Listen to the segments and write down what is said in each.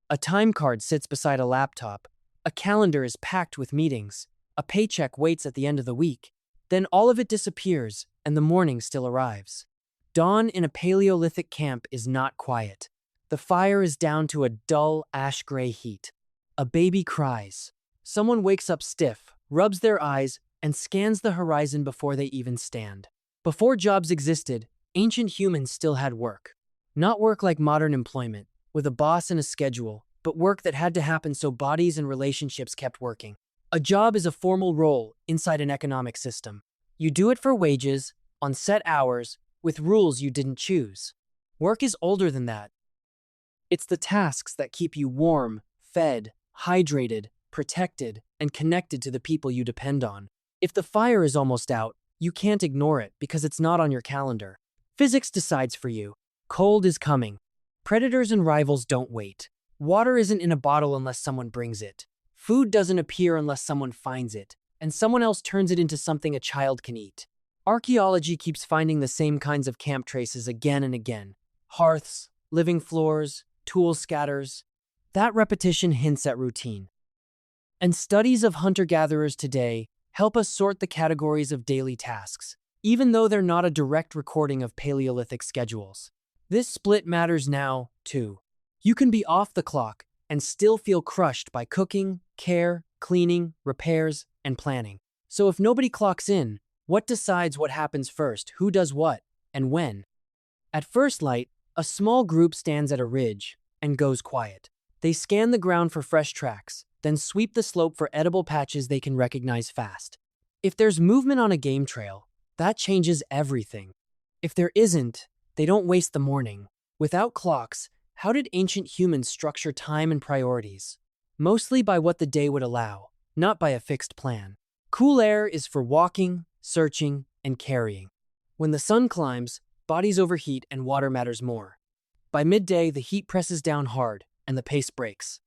A time card sits beside a laptop. A calendar is packed with meetings. A paycheck waits at the end of the week. Then all of it disappears, and the morning still arrives. Dawn in a Paleolithic camp is not quiet. The fire is down to a dull, ash-gray heat. A baby cries. Someone wakes up stiff, rubs their eyes, and scans the horizon before they even stand. Before jobs existed, ancient humans still had work. Not work like modern employment, with a boss and a schedule, but work that had to happen so bodies and relationships kept working. A job is a formal role inside an economic system. You do it for wages, on set hours, with rules you didn't choose. Work is older than that. It's the tasks that keep you warm, fed, hydrated, protected, and connected to the people you depend on. If the fire is almost out, you can't ignore it because it's not on your calendar. Physics decides for you. Cold is coming. Predators and rivals don't wait. Water isn't in a bottle unless someone brings it. Food doesn't appear unless someone finds it, and someone else turns it into something a child can eat. Archaeology keeps finding the same kinds of camp traces again and again. Hearths, living floors, tool scatters. That repetition hints at routine. And studies of hunter-gatherers today help us sort the categories of daily tasks, even though they're not a direct recording of Paleolithic schedules. This split matters now, too. You can be off the clock and still feel crushed by cooking, care, cleaning, repairs, and planning. So if nobody clocks in, what decides what happens first, who does what, and when? At first light, a small group stands at a ridge and goes quiet. They scan the ground for fresh tracks, then sweep the slope for edible patches they can recognize fast. If there's movement on a game trail, that changes everything. If there isn't, they don't waste the morning. Without clocks, how did ancient humans structure time and priorities? Mostly by what the day would allow, not by a fixed plan. Cool air is for walking, searching, and carrying. When the sun climbs, bodies overheat and water matters more. By midday, the heat presses down hard and the pace breaks.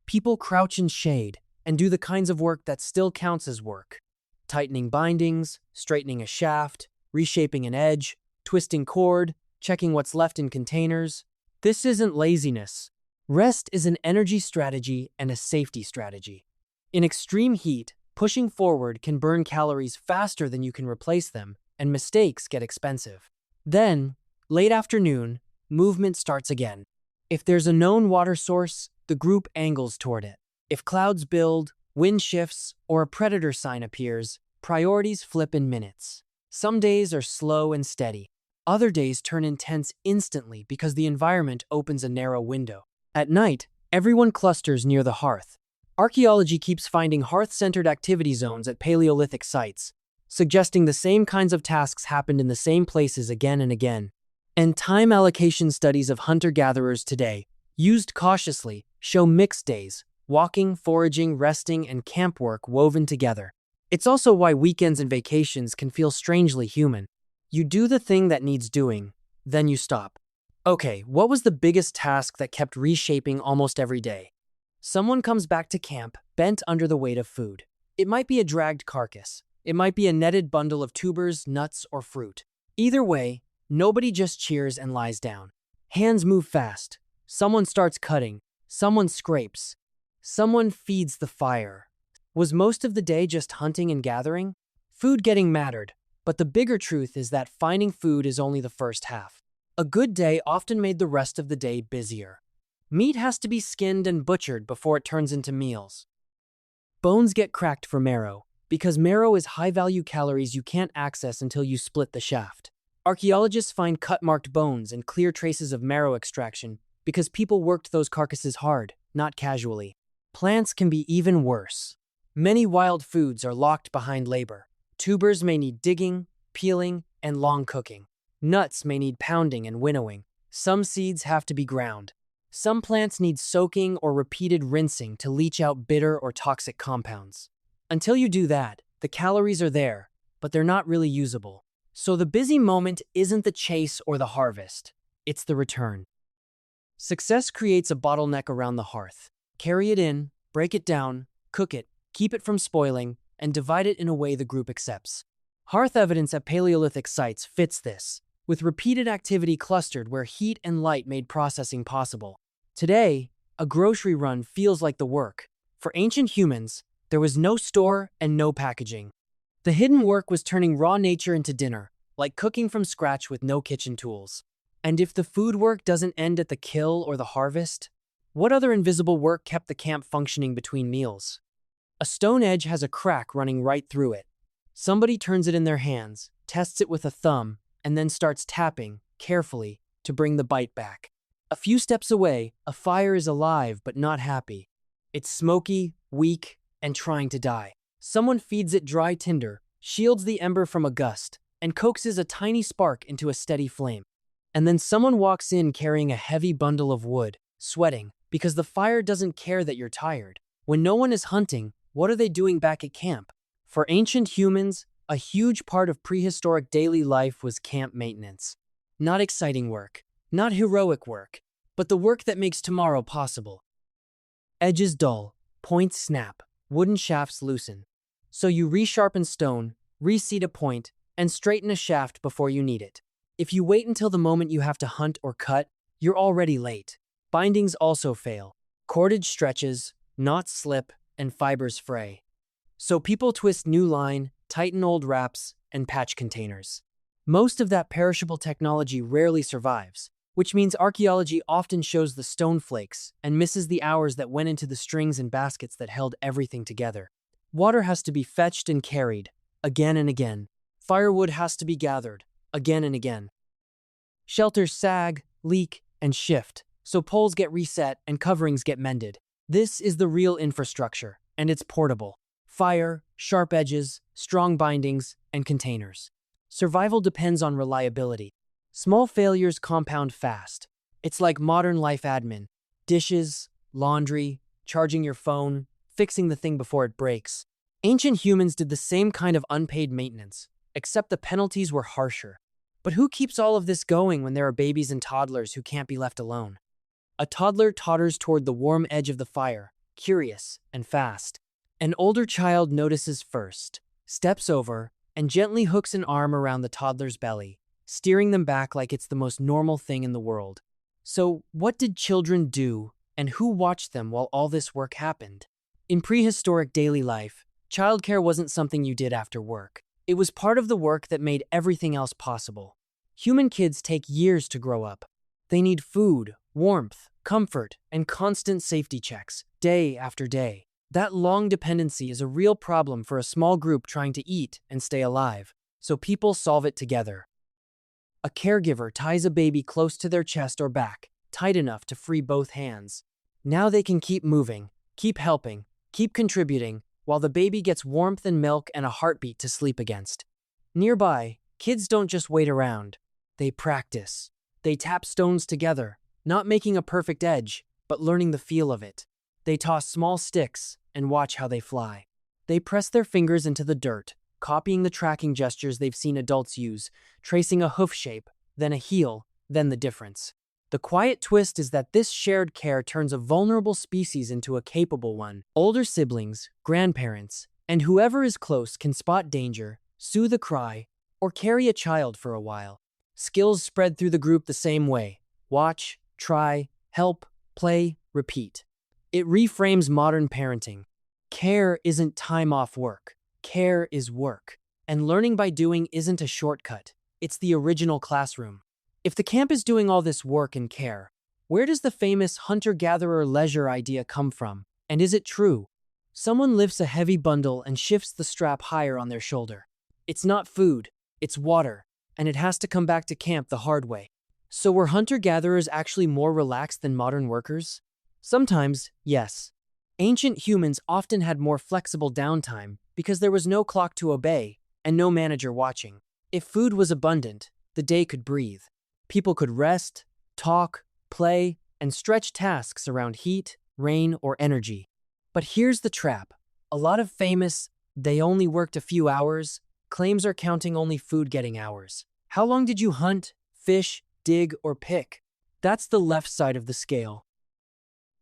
People crouch in shade and do the kinds of work that still counts as work. Tightening bindings, straightening a shaft, reshaping an edge, twisting cord, checking what's left in containers. This isn't laziness. Rest is an energy strategy and a safety strategy. In extreme heat, pushing forward can burn calories faster than you can replace them, and mistakes get expensive. Then, late afternoon, movement starts again. If there's a known water source, the group angles toward it. If clouds build, wind shifts, or a predator sign appears, priorities flip in minutes. Some days are slow and steady. Other days turn intense instantly because the environment opens a narrow window. At night, everyone clusters near the hearth. Archaeology keeps finding hearth-centered activity zones at Paleolithic sites, suggesting the same kinds of tasks happened in the same places again and again. And time allocation studies of hunter-gatherers today, used cautiously, show mixed days, walking, foraging, resting, and camp work woven together. It's also why weekends and vacations can feel strangely human. You do the thing that needs doing, then you stop. Okay, what was the biggest task that kept reshaping almost every day? Someone comes back to camp, bent under the weight of food. It might be a dragged carcass. It might be a netted bundle of tubers, nuts, or fruit. Either way, nobody just cheers and lies down. Hands move fast. Someone starts cutting. Someone scrapes. Someone feeds the fire. Was most of the day just hunting and gathering? Food getting mattered, but the bigger truth is that finding food is only the first half. A good day often made the rest of the day busier. Meat has to be skinned and butchered before it turns into meals. Bones get cracked for marrow, because marrow is high-value calories you can't access until you split the shaft. Archaeologists find cut-marked bones and clear traces of marrow extraction because people worked those carcasses hard, not casually. Plants can be even worse. Many wild foods are locked behind labor. Tubers may need digging, peeling, and long cooking. Nuts may need pounding and winnowing. Some seeds have to be ground. Some plants need soaking or repeated rinsing to leach out bitter or toxic compounds. Until you do that, the calories are there, but they're not really usable. So the busy moment isn't the chase or the harvest, it's the return. Success creates a bottleneck around the hearth. Carry it in, break it down, cook it, keep it from spoiling, and divide it in a way the group accepts. Hearth evidence at Paleolithic sites fits this, with repeated activity clustered where heat and light made processing possible. Today, a grocery run feels like the work. For ancient humans, there was no store and no packaging. The hidden work was turning raw nature into dinner, like cooking from scratch with no kitchen tools. And if the food work doesn't end at the kill or the harvest, what other invisible work kept the camp functioning between meals? A stone edge has a crack running right through it. Somebody turns it in their hands, tests it with a thumb, and then starts tapping, carefully, to bring the bite back. A few steps away, a fire is alive but not happy. It's smoky, weak, and trying to die. Someone feeds it dry tinder, shields the ember from a gust, and coaxes a tiny spark into a steady flame. And then someone walks in carrying a heavy bundle of wood, sweating, because the fire doesn't care that you're tired. When no one is hunting, what are they doing back at camp? For ancient humans, a huge part of prehistoric daily life was camp maintenance. Not exciting work, not heroic work, but the work that makes tomorrow possible. Edges dull, points snap, wooden shafts loosen. So you resharpen stone, reseat a point, and straighten a shaft before you need it. If you wait until the moment you have to hunt or cut, you're already late. Bindings also fail. Cordage stretches, knots slip, and fibers fray. So people twist new line, tighten old wraps, and patch containers. Most of that perishable technology rarely survives, which means archaeology often shows the stone flakes and misses the hours that went into the strings and baskets that held everything together. Water has to be fetched and carried, again and again. Firewood has to be gathered, again and again. Shelters sag, leak, and shift, so poles get reset and coverings get mended. This is the real infrastructure, and it's portable. Fire, sharp edges, strong bindings, and containers. Survival depends on reliability. Small failures compound fast. It's like modern life admin. Dishes, laundry, charging your phone, fixing the thing before it breaks. Ancient humans did the same kind of unpaid maintenance, except the penalties were harsher. But who keeps all of this going when there are babies and toddlers who can't be left alone? A toddler totters toward the warm edge of the fire, curious and fast. An older child notices first, steps over, and gently hooks an arm around the toddler's belly, steering them back like it's the most normal thing in the world. So, what did children do, and who watched them while all this work happened? In prehistoric daily life, childcare wasn't something you did after work. It was part of the work that made everything else possible. Human kids take years to grow up. They need food, warmth, comfort, and constant safety checks, day after day. That long dependency is a real problem for a small group trying to eat and stay alive, so people solve it together. A caregiver ties a baby close to their chest or back, tight enough to free both hands. Now they can keep moving, keep helping, keep contributing, while the baby gets warmth and milk and a heartbeat to sleep against. Nearby, kids don't just wait around. They practice. They tap stones together, not making a perfect edge, but learning the feel of it. They toss small sticks and watch how they fly. They press their fingers into the dirt, copying the tracking gestures they've seen adults use, tracing a hoof shape, then a heel, then the difference. The quiet twist is that this shared care turns a vulnerable species into a capable one. Older siblings, grandparents, and whoever is close can spot danger, soothe a cry, or carry a child for a while. Skills spread through the group the same way. Watch, try, help, play, repeat. It reframes modern parenting. Care isn't time off work. Care is work. And learning by doing isn't a shortcut. It's the original classroom. If the camp is doing all this work and care, where does the famous hunter-gatherer leisure idea come from? And is it true? Someone lifts a heavy bundle and shifts the strap higher on their shoulder. It's not food, it's water, and it has to come back to camp the hard way. So were hunter-gatherers actually more relaxed than modern workers? Sometimes, yes. Ancient humans often had more flexible downtime because there was no clock to obey and no manager watching. If food was abundant, the day could breathe. People could rest, talk, play, and stretch tasks around heat, rain, or energy. But here's the trap. A lot of famous, "they only worked a few hours" claims are counting only food-getting hours. How long did you hunt, fish, dig, or pick? That's the left side of the scale.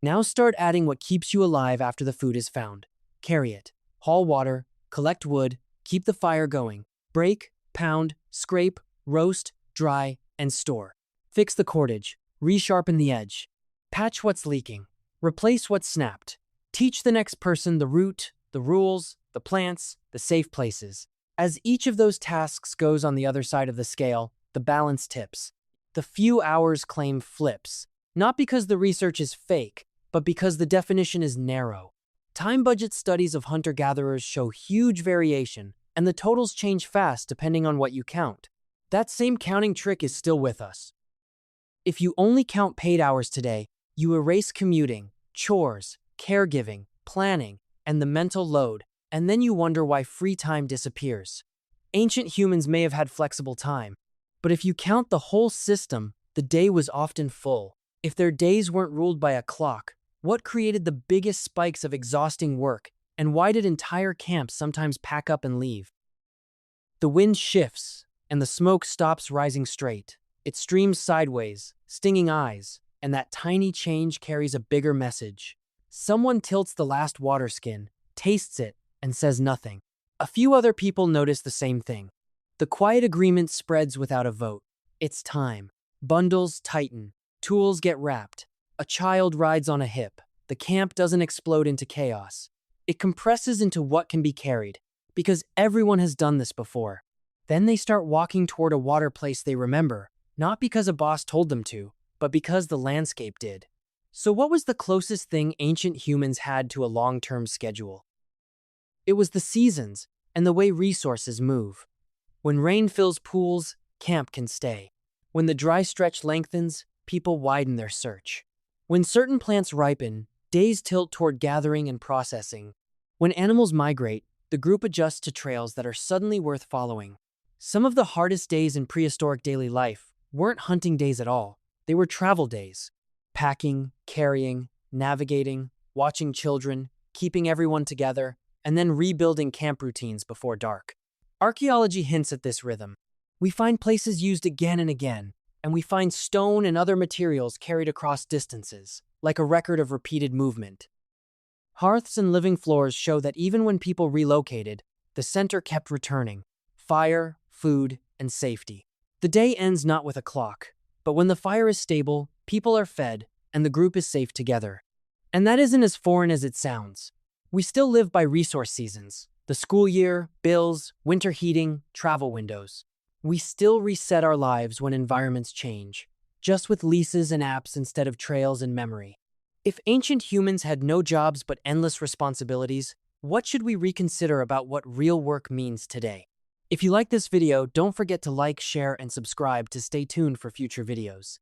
Now start adding what keeps you alive after the food is found. Carry it, haul water, collect wood, keep the fire going, break, pound, scrape, roast, dry, and store. Fix the cordage, resharpen the edge, patch what's leaking, Replace what snapped. Teach the next person the route, the rules, the plants, the safe places. As each of those tasks goes on the other side of the scale, the balance tips. The few hours claim flips, not because the research is fake, but because the definition is narrow. Time budget studies of hunter-gatherers show huge variation, and the totals change fast depending on what you count. That same counting trick is still with us. If you only count paid hours today, you erase commuting, chores, caregiving, planning, and the mental load, and then you wonder why free time disappears. Ancient humans may have had flexible time, but if you count the whole system, the day was often full. If their days weren't ruled by a clock, what created the biggest spikes of exhausting work, and why did entire camps sometimes pack up and leave? The wind shifts, and the smoke stops rising straight. It streams sideways, stinging eyes, and that tiny change carries a bigger message. Someone tilts the last water skin, tastes it, and says nothing. A few other people notice the same thing. The quiet agreement spreads without a vote. It's time. Bundles tighten. Tools get wrapped. A child rides on a hip. The camp doesn't explode into chaos. It compresses into what can be carried, because everyone has done this before. Then they start walking toward a water place they remember, not because a boss told them to, but because the landscape did. So what was the closest thing ancient humans had to a long-term schedule? It was the seasons and the way resources move. When rain fills pools, camp can stay. When the dry stretch lengthens, people widen their search. When certain plants ripen, days tilt toward gathering and processing. When animals migrate, the group adjusts to trails that are suddenly worth following. Some of the hardest days in prehistoric daily life weren't hunting days at all. They were travel days. Packing, carrying, navigating, watching children, keeping everyone together, and then rebuilding camp routines before dark. Archaeology hints at this rhythm. We find places used again and again, and we find stone and other materials carried across distances, like a record of repeated movement. Hearths and living floors show that even when people relocated, the center kept returning: fire, food, and safety. The day ends not with a clock, but when the fire is stable, people are fed, and the group is safe together. And that isn't as foreign as it sounds. We still live by resource seasons: the school year, bills, winter heating, travel windows. We still reset our lives when environments change, just with leases and apps instead of trails and memory. If ancient humans had no jobs but endless responsibilities, what should we reconsider about what real work means today? If you like this video, don't forget to like, share, and subscribe to stay tuned for future videos.